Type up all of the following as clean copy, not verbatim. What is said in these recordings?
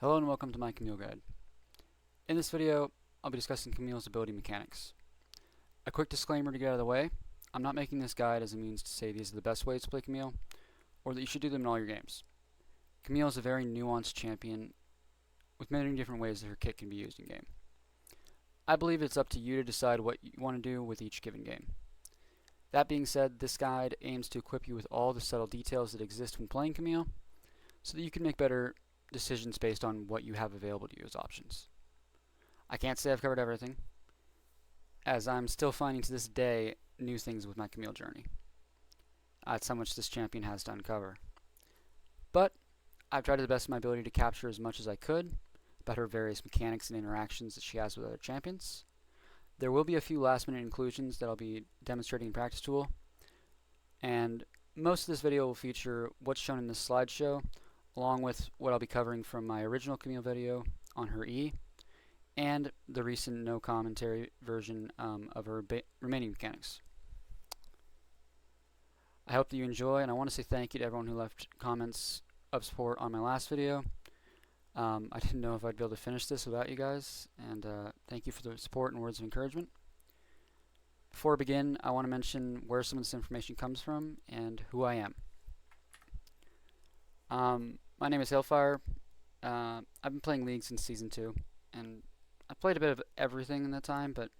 Hello and welcome to my Camille guide. In this video, I'll be discussing Camille's ability mechanics. A quick disclaimer to get out of the way, I'm not making this guide as a means to say these are the best ways to play Camille, or that you should do them in all your games. Camille is a very nuanced champion with many different ways that her kit can be used in game. I believe it's up to you to decide what you want to do with each given game. That being said, this guide aims to equip you with all the subtle details that exist when playing Camille, so that you can make better decisions based on what you have available to you as options. I can't say I've covered everything, as I'm still finding to this day new things with my Camille journey. That's how much this champion has to uncover. But I've tried to the best of my ability to capture as much as I could about her various mechanics and interactions that she has with other champions. There will be a few last minute inclusions that I'll be demonstrating in Practice Tool, and most of this video will feature what's shown in this slideshow, along with what I'll be covering from my original Camille video on her E, and the recent no commentary version of her remaining mechanics. I hope that you enjoy, and I want to say thank you to everyone who left comments of support on my last video. I didn't know if I'd be able to finish this without you guys, and thank you for the support and words of encouragement. Before I begin, I want to mention where some of this information comes from and who I am. My name is Hailfire. I've been playing League since Season 2, and I played a bit of everything in that time, but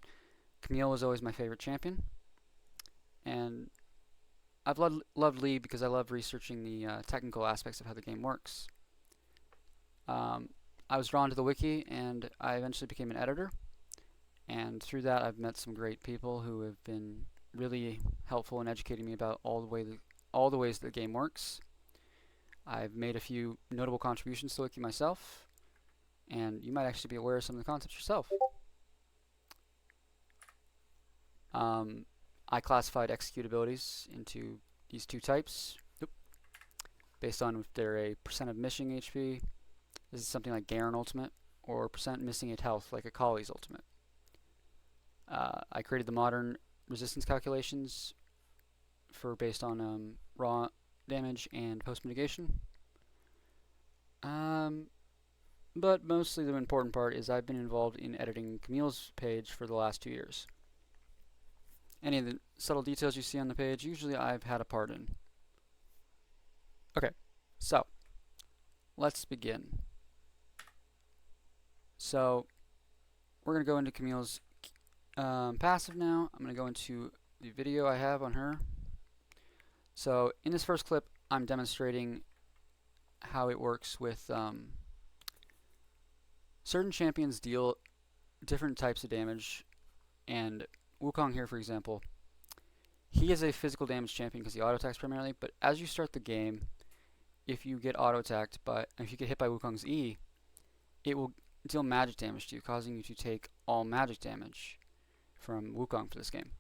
Camille was always my favorite champion. And I've loved League because I love researching the technical aspects of how the game works. I was drawn to the wiki, and I eventually became an editor. And through that, I've met some great people who have been really helpful in educating me about all the ways the game works. I've made a few notable contributions to the wiki myself, and you might actually be aware of some of the concepts yourself. I classified executabilities into these two types, based on if they're a percent of missing HP. This is something like Garen Ultimate, or percent missing 8 health like Akali's Ultimate. I created the modern resistance calculations for based on raw damage and post mitigation. But mostly the important part is I've been involved in editing Camille's page for the last 2 years. Any of the subtle details you see on the page, usually I've had a part in. Okay, so let's begin. So we're going to go into Camille's passive now. I'm going to go into the video I have on her. So in this first clip, I'm demonstrating how it works with certain champions deal different types of damage, and Wukong here, for example, he is a physical damage champion because he auto-attacks primarily, but as you start the game, if you get auto-attacked if you get hit by Wukong's E, it will deal magic damage to you, causing you to take all magic damage from Wukong for this game.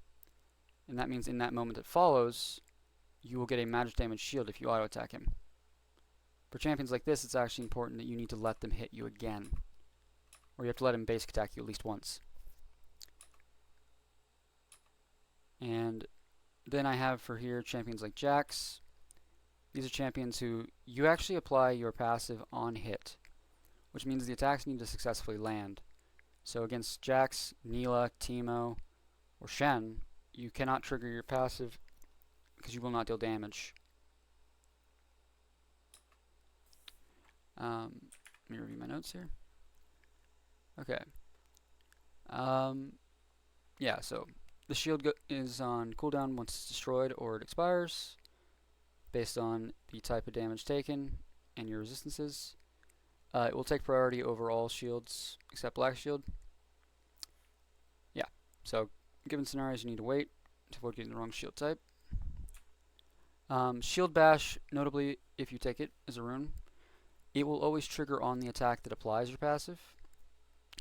And that means in that moment that follows, you will get a magic damage shield if you auto-attack him. For champions like this, it's actually important that you need to let them hit you again, or you have to let him basic attack you at least once. And then I have for here champions like Jax. These are champions who you actually apply your passive on hit, which means the attacks need to successfully land. So against Jax, Neela, Teemo, or Shen, you cannot trigger your passive because you will not deal damage. Let me review my notes here. Okay. Yeah, so the shield is on cooldown once it's destroyed or it expires, based on the type of damage taken and your resistances. It will take priority over all shields except Black Shield. Yeah, so given scenarios, you need to wait to avoid getting the wrong shield type. Shield Bash, notably, if you take it as a rune, it will always trigger on the attack that applies your passive.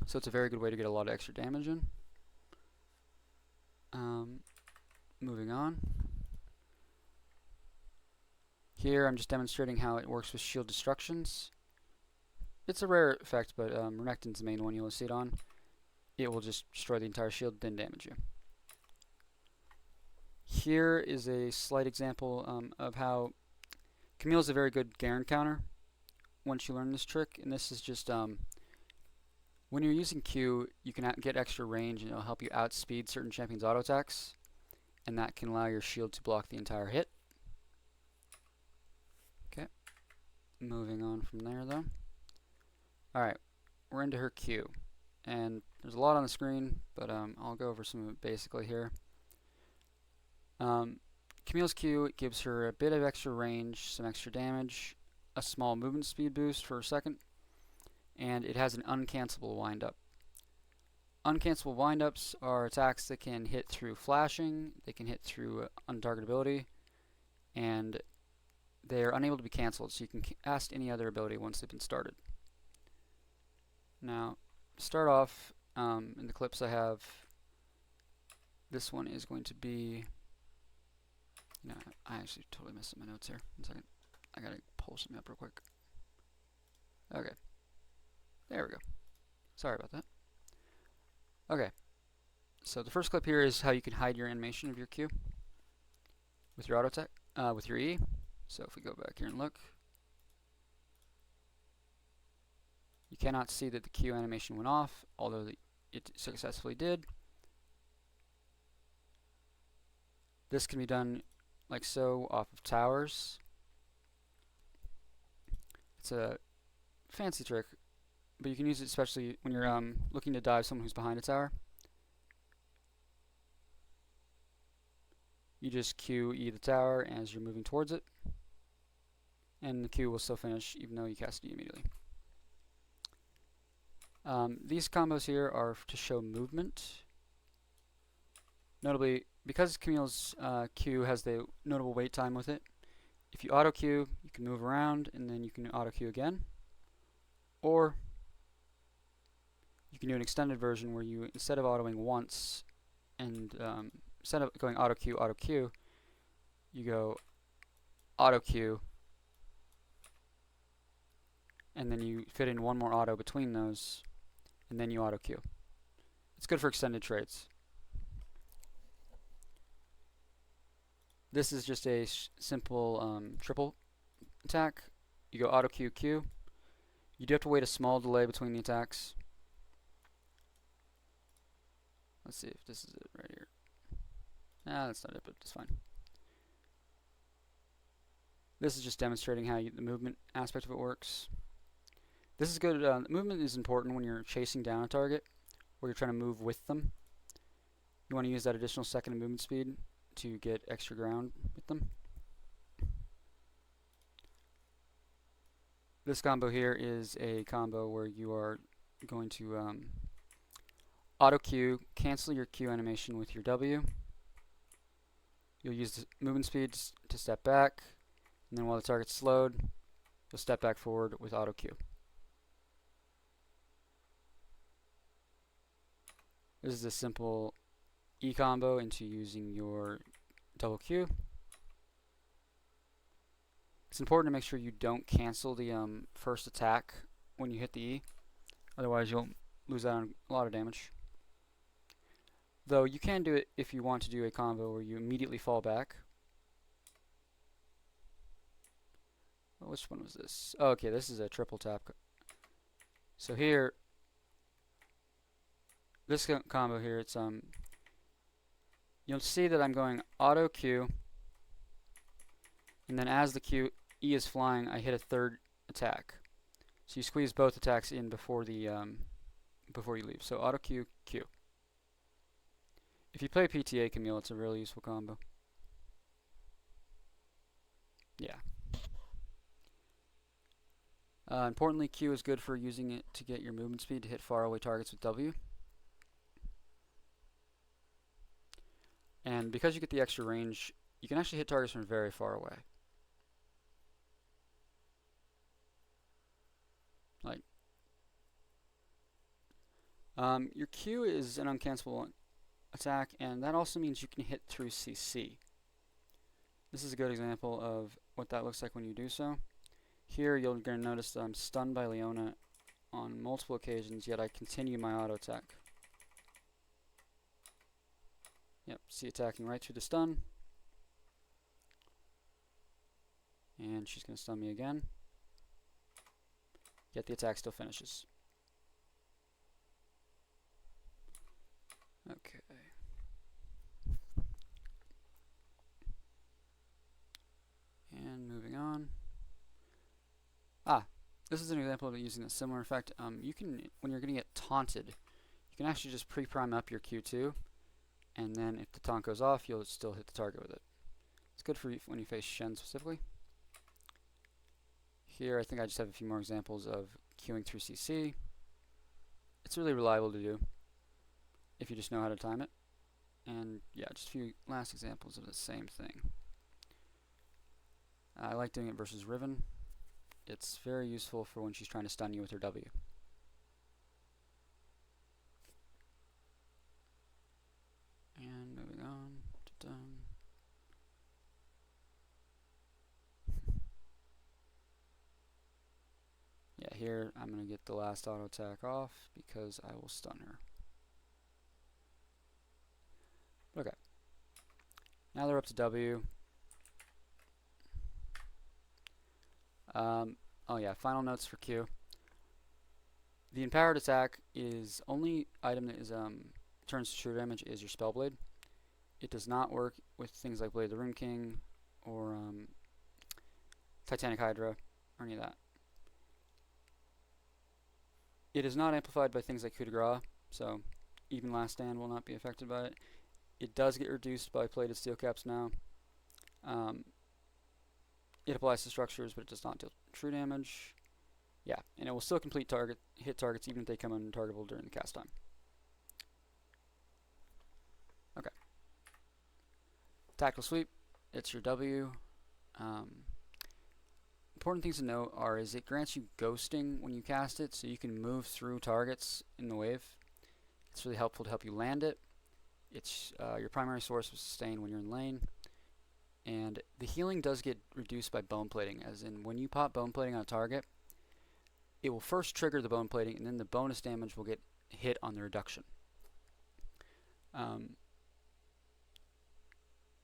So it's a very good way to get a lot of extra damage in. Moving on. Here I'm just demonstrating how it works with shield destructions. It's a rare effect, but Renekton's the main one you'll see it on. It will just destroy the entire shield, then damage you. Here is a slight example of how Camille's a very good Garen counter. once you learn this trick, and this is just when you're using Q, you can get extra range and it'll help you outspeed certain champions' auto attacks, and that can allow your shield to block the entire hit. Okay, moving on from there though. Alright, we're into her Q, and there's a lot on the screen, but I'll go over some of it basically here. Camille's Q gives her a bit of extra range, some extra damage, a small movement speed boost for a second, and it has an uncancelable windup. Uncancelable windups are attacks that can hit through flashing, they can hit through untargetability, and they are unable to be cancelled, so you can cast any other ability once they've been started. Now, to start off, in the clips I have, this one is going to be... No, I actually totally messed up my notes here. 1 second. I gotta pull something up real quick. Okay. There we go. Sorry about that. Okay. So the first clip here is how you can hide your animation of your Q with your auto attack, with your E. So if we go back here and look, you cannot see that the Q animation went off, although it successfully did. This can be done like so off of towers. It's a fancy trick, but you can use it especially when you're looking to dive someone who's behind a tower. You just Q E the tower as you're moving towards it, and the Q will still finish even though you cast E immediately. These combos here are to show movement. Notably, because Camille's Q has the notable wait time with it, if you auto Q, you can move around and then you can auto Q again. Or you can do an extended version where you, instead of autoing once, and instead of going auto Q, you go auto Q, and then you fit in one more auto between those, and then you auto Q. It's good for extended trades. This is just a simple triple attack. You go auto Q, Q. You do have to wait a small delay between the attacks. Let's see if this is it right here. Nah, that's not it, but it's fine. This is just demonstrating how the movement aspect of it works. This is good. Movement is important when you're chasing down a target or you're trying to move with them. You want to use that additional second of movement speed to get extra ground with them. This combo here is a combo where you are going to auto Q, cancel your Q animation with your W. You'll use the movement speed to step back, and then while the target's slowed, you'll step back forward with auto Q. This is a simple E combo into using your double Q. It's important to make sure you don't cancel the first attack when you hit the E, otherwise you'll lose out on a lot of damage. Though you can do it if you want to do a combo where you immediately fall back. Well, which one was this? Oh, okay, this is a triple tap. So here, this combo here, it's you'll see that I'm going auto Q, and then as the Q E is flying, I hit a third attack. So you squeeze both attacks in before the before you leave. So auto Q, Q. If you play PTA Camille, it's a really useful combo. Yeah. Importantly, Q is good for using it to get your movement speed to hit faraway targets with W. And because you get the extra range, you can actually hit targets from very far away. Like, your Q is an uncancelable attack, and that also means you can hit through CC. This is a good example of what that looks like when you do so. Here you're going to notice that I'm stunned by Leona on multiple occasions, yet I continue my auto attack. Yep, see attacking right through the stun. And she's going to stun me again. yet the attack still finishes. Okay. And moving on. This is an example of using a similar effect. You can, when you're going to get taunted, you can actually just pre-prime up your Q2, and then if the taunt goes off, you'll still hit the target with it. It's good for when you face Shen specifically. Here, I think I just have a few more examples of queuing through CC. It's really reliable to do if you just know how to time it. And yeah, just a few last examples of the same thing. I like doing it versus Riven. It's very useful for when she's trying to stun you with her W. And moving on. Done. Yeah, here I'm going to get the last auto attack off because I will stun her. Okay. Now they're up to W. Oh yeah, final notes for Q. The empowered attack is only item that is turns to true damage is your Spellblade. It does not work with things like Blade of the Rune King or Titanic Hydra or any of that. It is not amplified by things like coup de grace, so even Last Stand will not be affected by it. It does get reduced by plated steel caps now. It applies to structures, but it does not deal true damage. Yeah, and it will still complete hit targets even if they come untargetable during the cast time. Okay. Tactical Sweep, it's your W. Important things to note is it grants you ghosting when you cast it, so you can move through targets in the wave. It's really helpful to help you land it. It's your primary source of sustain when you're in lane. And the healing does get reduced by bone plating, as in when you pop bone plating on a target, it will first trigger the bone plating, and then the bonus damage will get hit on the reduction.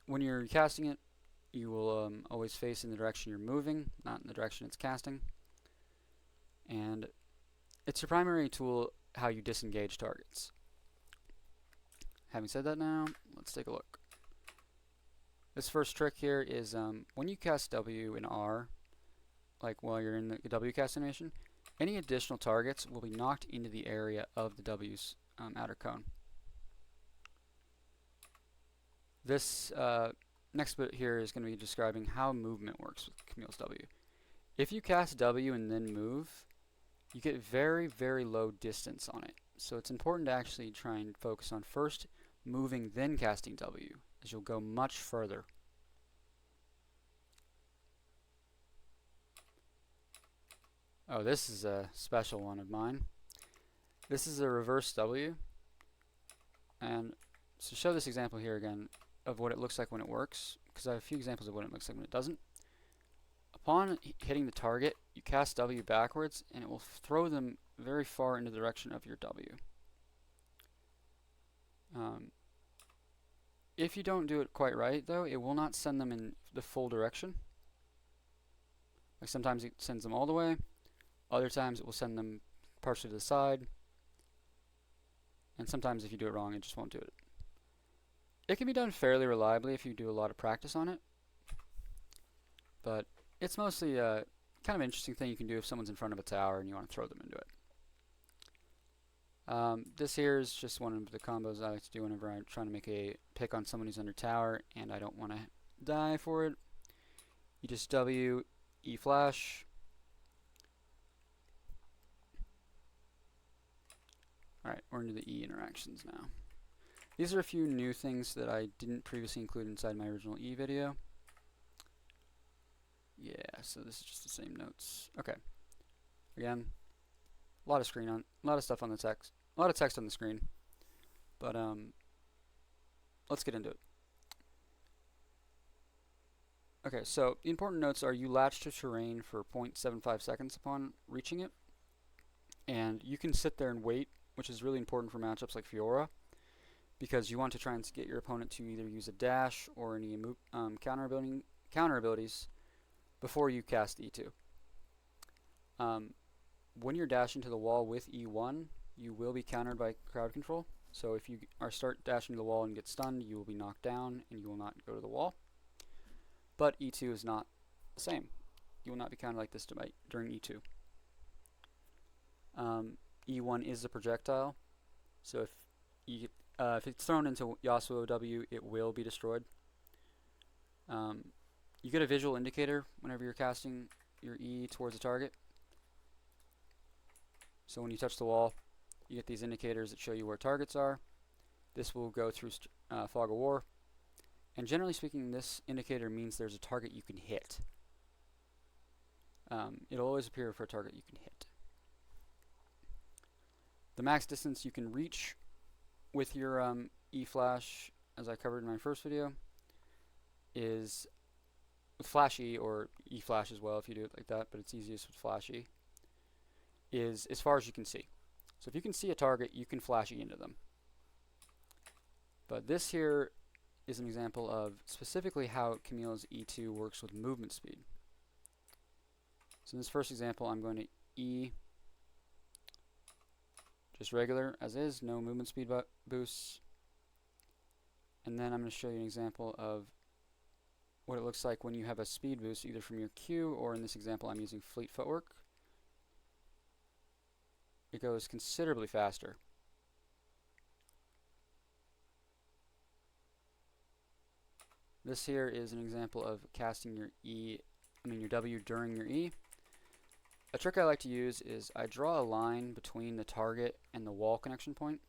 When you're casting it, you will always face in the direction you're moving, not in the direction it's casting. And it's your primary tool how you disengage targets. Having said that now, let's take a look. This first trick here is when you cast W and R, like while you're in the W cast animation, any additional targets will be knocked into the area of the W's outer cone. This next bit here is going to be describing how movement works with Camille's W. If you cast W and then move, you get very, very low distance on it. So it's important to actually try and focus on first moving, then casting W, as you'll go much further. Oh, this is a special one of mine. This is a reverse W. And to show this example here again of what it looks like when it works, because I have a few examples of what it looks like when it doesn't. Upon hitting the target, you cast W backwards, and it will throw them very far into the direction of your W. If you don't do it quite right, though, it will not send them in the full direction. Like sometimes it sends them all the way, other times it will send them partially to the side, and sometimes if you do it wrong, it just won't do it. It can be done fairly reliably if you do a lot of practice on it, but it's mostly a kind of interesting thing you can do if someone's in front of a tower and you want to throw them into it. This here is just one of the combos I like to do whenever I'm trying to make a pick on someone who's under tower and I don't want to die for it. You just W, E flash. Alright, we're into the E interactions now. These are a few new things that I didn't previously include inside my original E video. Yeah, so this is just the same notes. Okay. Again, a lot of stuff on the text. A lot of text on the screen. But let's get into it. Okay, so the important notes are you latch to terrain for 0.75 seconds upon reaching it. And you can sit there and wait, which is really important for matchups like Fiora, because you want to try and get your opponent to either use a dash or any counter abilities before you cast E2. when you're dashing to the wall with E1, you will be countered by crowd control. So if you start dashing to the wall and get stunned, you will be knocked down and you will not go to the wall. But E2 is not the same. You will not be countered like this during E2. E1 is a projectile, so if it's thrown into Yasuo W, it will be destroyed. You get a visual indicator whenever you're casting your E towards a target. So when you touch the wall, you get these indicators that show you where targets are. This will go through Fog of War. And generally speaking, this indicator means there's a target you can hit. It'll always appear for a target you can hit. The max distance you can reach with your E-flash, as I covered in my first video, is with Flash E, or E-flash as well if you do it like that, but it's easiest with Flash E, is as far as you can see. So if you can see a target, you can Flash E into them. But this here is an example of specifically how Camille's E2 works with movement speed. So in this first example, I'm going to E just regular as is, no movement speed boosts. And then I'm going to show you an example of what it looks like when you have a speed boost either from your Q, or in this example I'm using Fleet Footwork. It goes considerably faster. This here is an example of casting your your W during your E. A trick I like to use is I draw a line between the target and the wall connection point,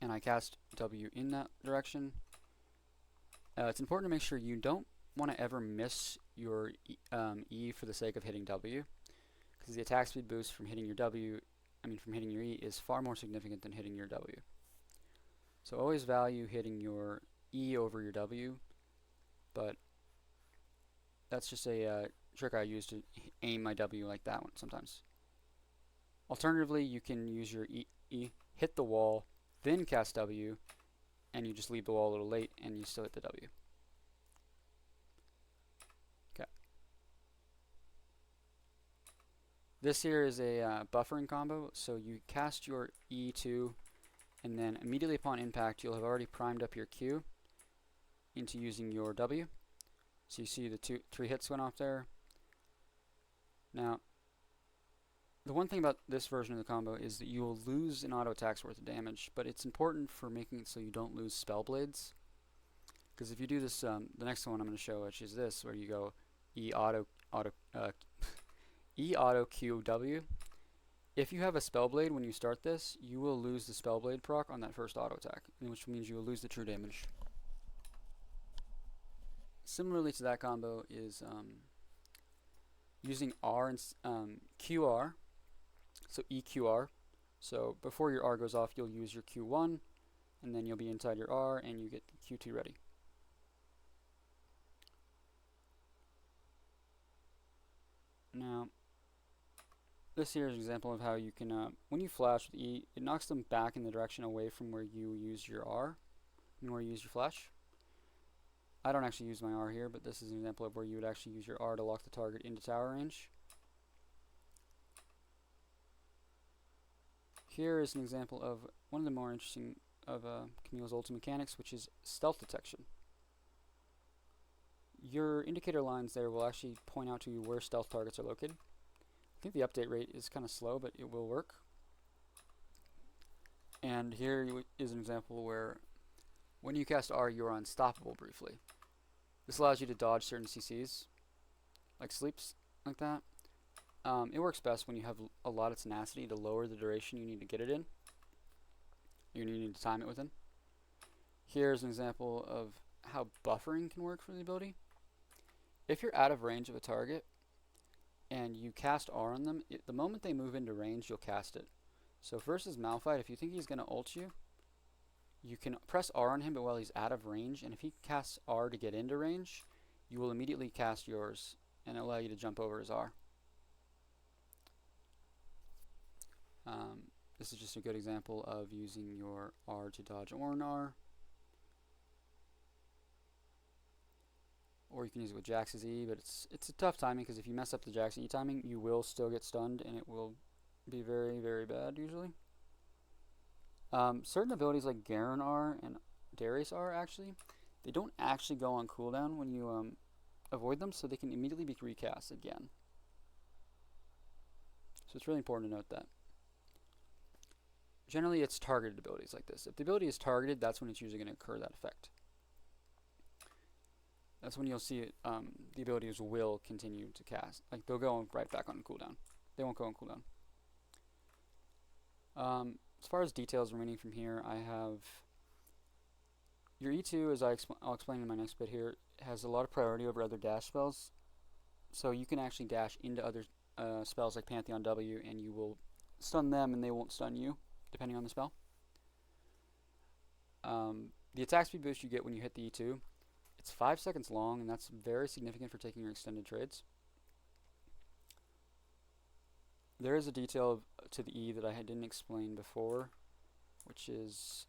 and I cast W in that direction. It's important to make sure you don't want to ever miss your E for the sake of hitting W, because the attack speed boost from hitting your from hitting your E is far more significant than hitting your W. So always value hitting your E over your W, but that's just a trick I use to aim my W like that one sometimes. Alternatively, you can use your E, hit the wall, then cast W, and you just leave the wall a little late and you still hit the W. Okay. This here is a buffering combo, so you cast your E2 and then immediately upon impact you'll have already primed up your Q into using your W. So you see the 3 hits went off there. Now, the one thing about this version of the combo is that you will lose an auto attack's worth of damage, but it's important for making it so you don't lose spell blades. Because if you do this, the next one I'm going to show, which is this, where you go E auto Q W. If you have a spell blade when you start this, you will lose the spell blade proc on that first auto attack, which means you will lose the true damage. Similarly to that combo is using R and QR, so EQR. So before your R goes off, you'll use your Q1, and then you'll be inside your R, and you get Q2 ready. Now, this here is an example of how you can, when you flash with E, it knocks them back in the direction away from where you use your R, and where you use your flash. I don't actually use my R here, but this is an example of where you would actually use your R to lock the target into tower range. Here is an example of one of the more interesting of Camille's ultimate mechanics, which is stealth detection. Your indicator lines there will actually point out to you where stealth targets are located. I think the update rate is kind of slow, but it will work. And here is an example where when you cast R, you are unstoppable briefly. This allows you to dodge certain CCs, like sleeps, like that. It works best when you have a lot of tenacity to lower the duration you need to get it in. You need to time it within. Here's an example of how buffering can work for the ability. If you're out of range of a target and you cast R on them, the moment they move into range, you'll cast it. So versus Malphite, if you think he's going to ult you, you can press R on him, but while he's out of range, and if he casts R to get into range, you will immediately cast yours, and it'll allow you to jump over his R. This is just a good example of using your R to dodge Ornn R. Or you can use it with Jax's E, but it's a tough timing, because if you mess up the Jax E timing, you will still get stunned, and it will be very, very bad usually. Certain abilities like Garen R and Darius R actually, they don't actually go on cooldown when you avoid them, so they can immediately be recast again. So it's really important to note that. Generally, it's targeted abilities like this. If the ability is targeted, that's when it's usually going to occur that effect. That's when you'll see it, the abilities will continue to cast. Like, they'll go right back on cooldown. They won't go on cooldown. As far as details remaining from here, I have your E2, as I'll explain in my next bit here, has a lot of priority over other dash spells. So you can actually dash into other spells like Pantheon W, and you will stun them and they won't stun you, depending on the spell. The attack speed boost you get when you hit the E2, it's 5 seconds long, and that's very significant for taking your extended trades. There is a detail to the E that I didn't explain before, which is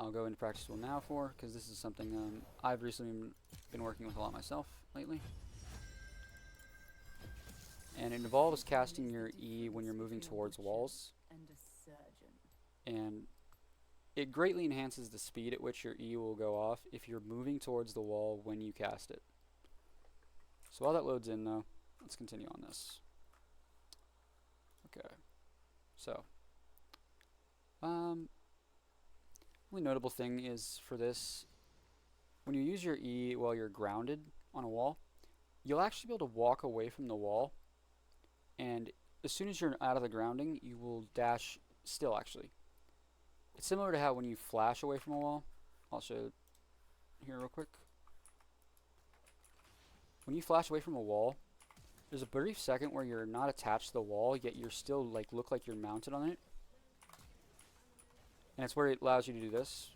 I'll go into practice tool now for, because this is something I've recently been working with a lot myself lately. And it involves casting your E when you're moving towards walls. And it greatly enhances the speed at which your E will go off if you're moving towards the wall when you cast it. So while that loads in though, let's continue on this. Okay, so only notable thing is for this, when you use your E while you're grounded on a wall, you'll actually be able to walk away from the wall, and as soon as you're out of the grounding, you will dash still actually. It's similar to how when you flash away from a wall, I'll show you here real quick. When you flash away from a wall, there's a brief second where you're not attached to the wall, yet you're still look like you're mounted on it. And it's where it allows you to do this.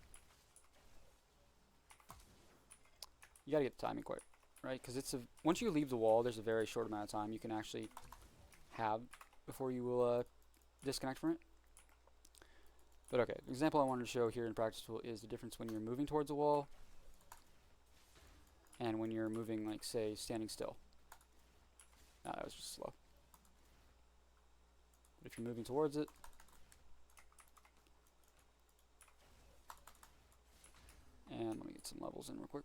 You gotta get the timing quite right, because once you leave the wall, there's a very short amount of time you can actually have before you will disconnect from it. But okay, the example I wanted to show here in practice tool is the difference when you're moving towards a wall and when you're moving, like, say, standing still. That was just slow. But if you're moving towards it, and let me get some levels in real quick.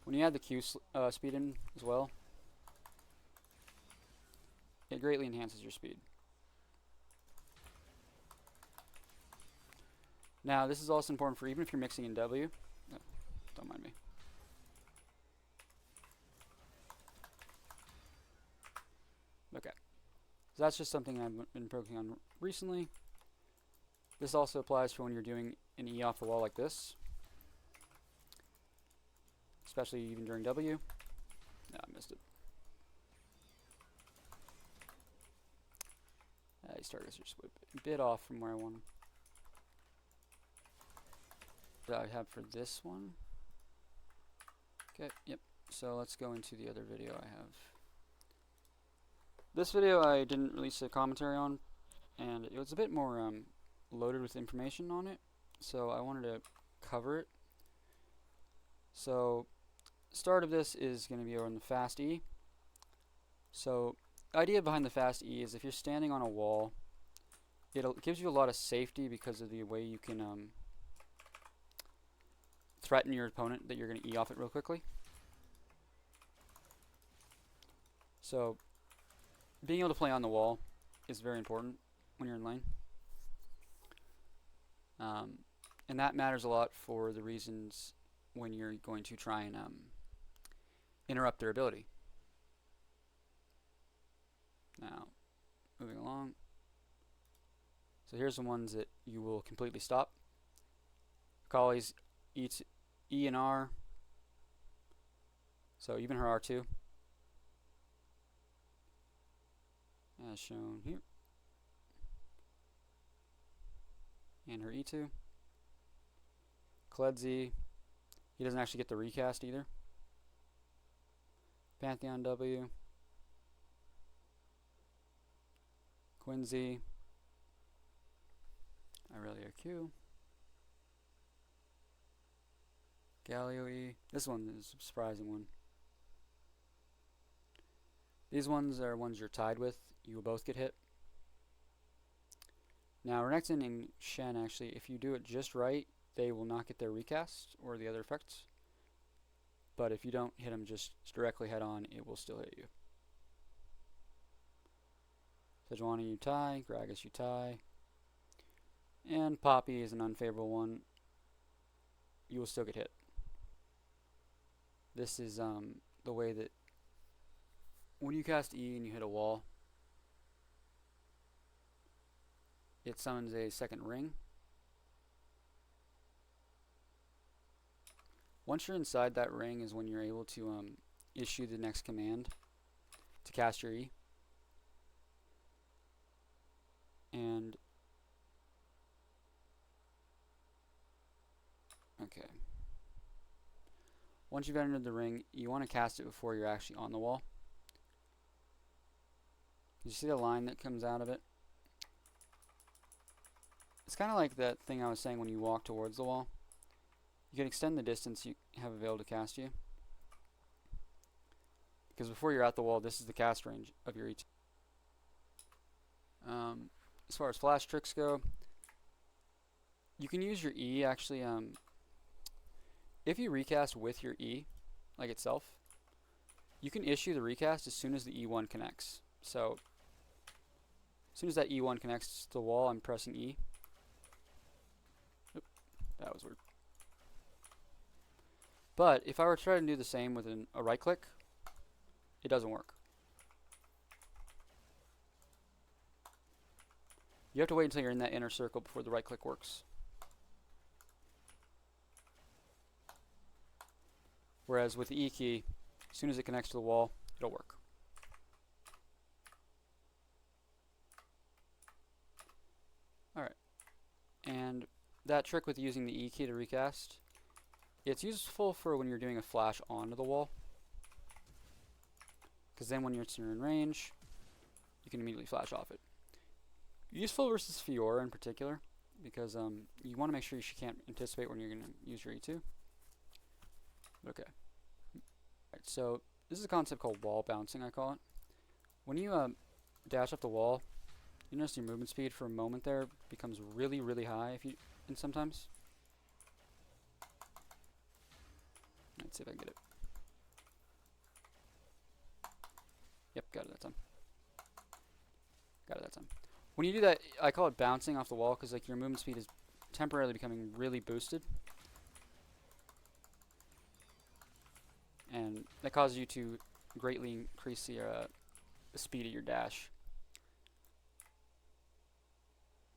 When you add the Q speed in as well, it greatly enhances your speed. Now, this is also important for even if you're mixing in W. Oh, don't mind me. Okay. So that's just something I've been focusing on recently. This also applies for when you're doing an E off the wall like this, especially even during W. No, I missed it. These targets are just a bit off from where I want them. That I have for this one. Okay, yep. So let's go into the other video I have. This video I didn't release a commentary on, and it was a bit more loaded with information on it, so I wanted to cover it. So, start of this is going to be on the fast E. So, the idea behind the fast E is if you're standing on a wall, it gives you a lot of safety because of the way you can threaten your opponent that you're going to E off it real quickly. So, being able to play on the wall is very important when you're in lane. And that matters a lot for the reasons when you're going to try and interrupt their ability. Now, moving along. So here's the ones that you will completely stop. Kali's E and R. So even her R2. As shown here. And her E2. Kledzi, he doesn't actually get the recast either. Pantheon W. Quincy. Irelia Q. Galio E. This one is a surprising one. These ones are ones you're tied with. You will both get hit. Now, Renekton and Shen, actually, if you do it just right, they will not get their recast or the other effects. But if you don't hit them just directly head on, it will still hit you. Sejuani you tie, Gragas you tie, and Poppy is an unfavorable one. You will still get hit. This is the way that when you cast E and you hit a wall, it summons a second ring. Once you're inside that ring is when you're able to issue the next command to cast your E. And okay. Once you've entered the ring, you want to cast it before you're actually on the wall. You see the line that comes out of it? It's kind of like that thing I was saying when you walk towards the wall. You can extend the distance you have available to cast you. Because before you're at the wall, this is the cast range of your E2. As far as flash tricks go, you can use your E actually. If you recast with your E, like itself, you can issue the recast as soon as the E1 connects. So, as soon as that E1 connects to the wall, I'm pressing E. Oop, that was weird. But if I were to try to do the same with a right click, it doesn't work. You have to wait until you're in that inner circle before the right click works. Whereas with the E key, as soon as it connects to the wall, it'll work. Alright. And that trick with using the E key to recast, it's useful for when you're doing a flash onto the wall. Because then when you're in range, you can immediately flash off it. Useful versus Fiora in particular, because you want to make sure she can't anticipate when you're going to use your E2. Okay. Alright, so this is a concept called wall bouncing, I call it. When you dash up the wall, you notice your movement speed for a moment there becomes really, really high and sometimes. Let's see if I can get it. Yep, got it that time. Got it that time. When you do that, I call it bouncing off the wall because like your movement speed is temporarily becoming really boosted. And that causes you to greatly increase the speed of your dash.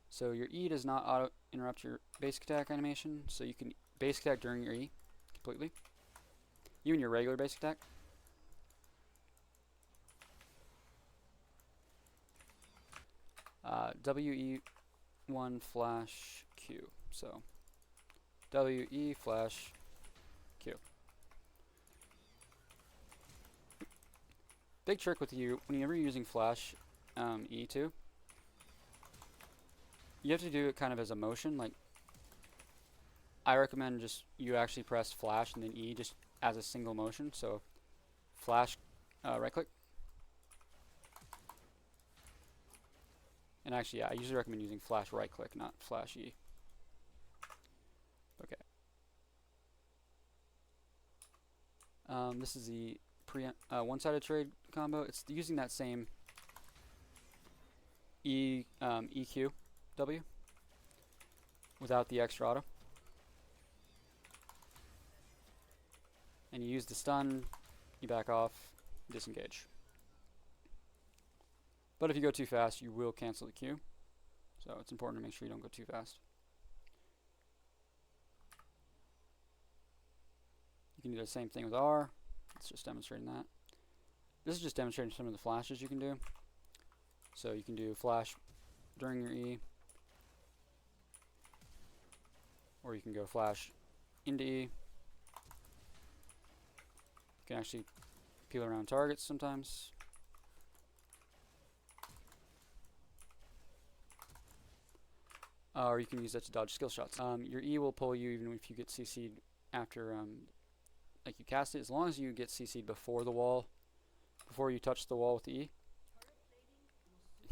So your E does not auto interrupt your basic attack animation, so you can basic attack during your E completely. Even your regular basic attack. WE1 flash Q. So WE flash Q. Big trick with you, whenever you're using flash E2, you have to do it kind of as a motion. Like, I recommend just you actually press flash and then E just as a single motion. So flash, right click. And actually, yeah, I usually recommend using flash right click, not flash E. Okay. This is the one-sided trade combo. It's using that same EQ W without the extra auto. And you use the stun, you back off, disengage. But if you go too fast, you will cancel the Q. So it's important to make sure you don't go too fast. You can do the same thing with R. It's just demonstrating that. This is just demonstrating some of the flashes you can do. So you can do flash during your E, or you can go flash into E. You can actually peel around targets sometimes. Or you can use that to dodge skill shots. Your E will pull you even if you get CC'd after like you cast it. As long as you get CC'd before the wall, before you touch the wall with the E.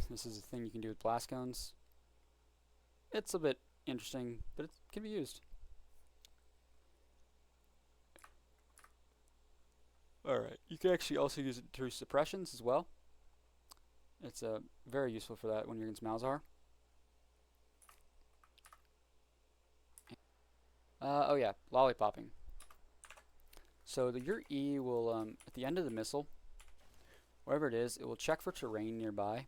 This is a thing you can do with blast cones. It's a bit interesting, but it can be used. Alright, you can actually also use it through suppressions as well. It's very useful for that when you're against Malzahar. Oh yeah, Lolipopping. So your E will, at the end of the missile, wherever it is, it will check for terrain nearby.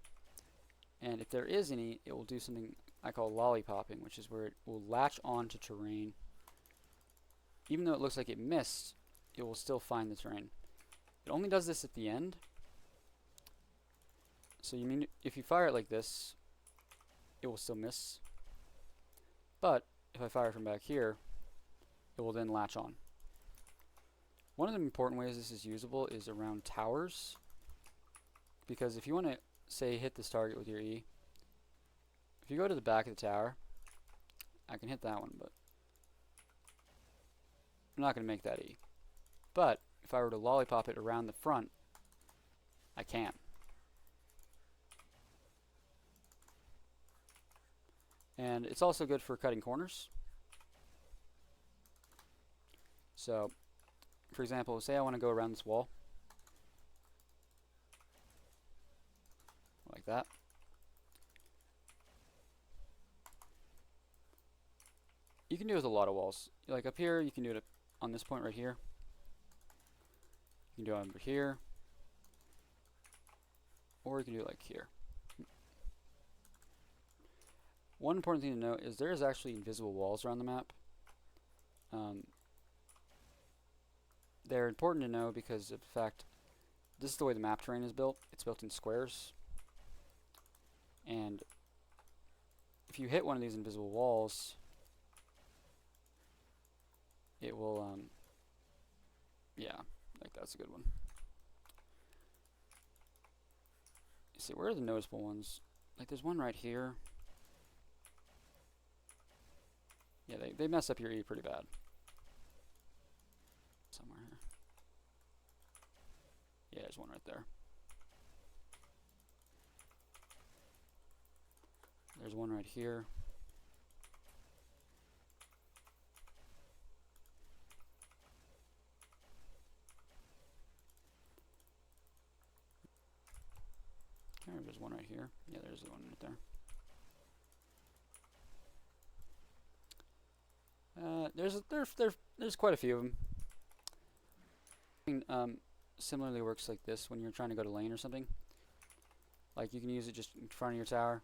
And if there is any, it will do something I call lollipopping, which is where it will latch on to terrain. Even though it looks like it missed, it will still find the terrain. It only does this at the end. So you mean if you fire it like this, it will still miss. But if I fire from back here, it will then latch on. One of the important ways this is usable is around towers. Because if you want to, say, hit this target with your E, if you go to the back of the tower, I can hit that one, but I'm not going to make that E. But if I were to lollipop it around the front, I can. And it's also good for cutting corners. So, for example, say I want to go around this wall. Like that. You can do it with a lot of walls. Like up here, you can do it on this point right here. You can do it over here. Or you can do it like here. One important thing to note is there is actually invisible walls around the map. They're important to know because of the fact this is the way the map terrain is built. It's built in squares. And if you hit one of these invisible walls, it will, yeah, like that's a good one. You see, where are the noticeable ones? Like there's one right here. Yeah, they mess up your E pretty bad. Somewhere here. Yeah, there's one right there. There's one right here. There's one right here. Yeah, there's the one right there. There's quite a few of them. Similarly works like this when you're trying to go to lane or something. Like you can use it just in front of your tower,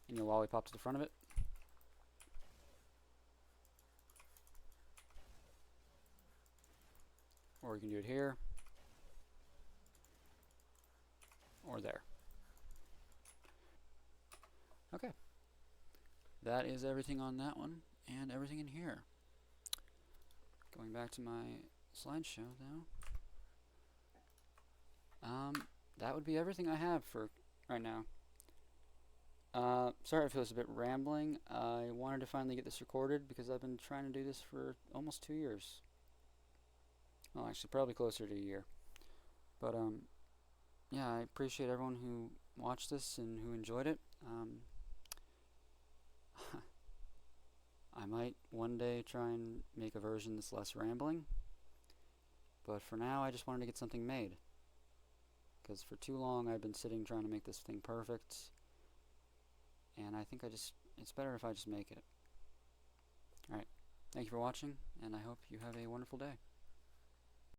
and you'll lollipop to the front of it. Or you can do it here, or there. Okay. That is everything on that one, and everything in here. Going back to my slideshow, though. That would be everything I have for right now. Sorry if it was a bit rambling. I wanted to finally get this recorded because I've been trying to do this for almost 2 years. Well, actually, probably closer to a year. But, yeah, I appreciate everyone who watched this and who enjoyed it. I might one day try and make a version that's less rambling. But for now, I just wanted to get something made. Because for too long, I've been sitting trying to make this thing perfect. And I think it's better if I just make it. Alright, thank you for watching, and I hope you have a wonderful day.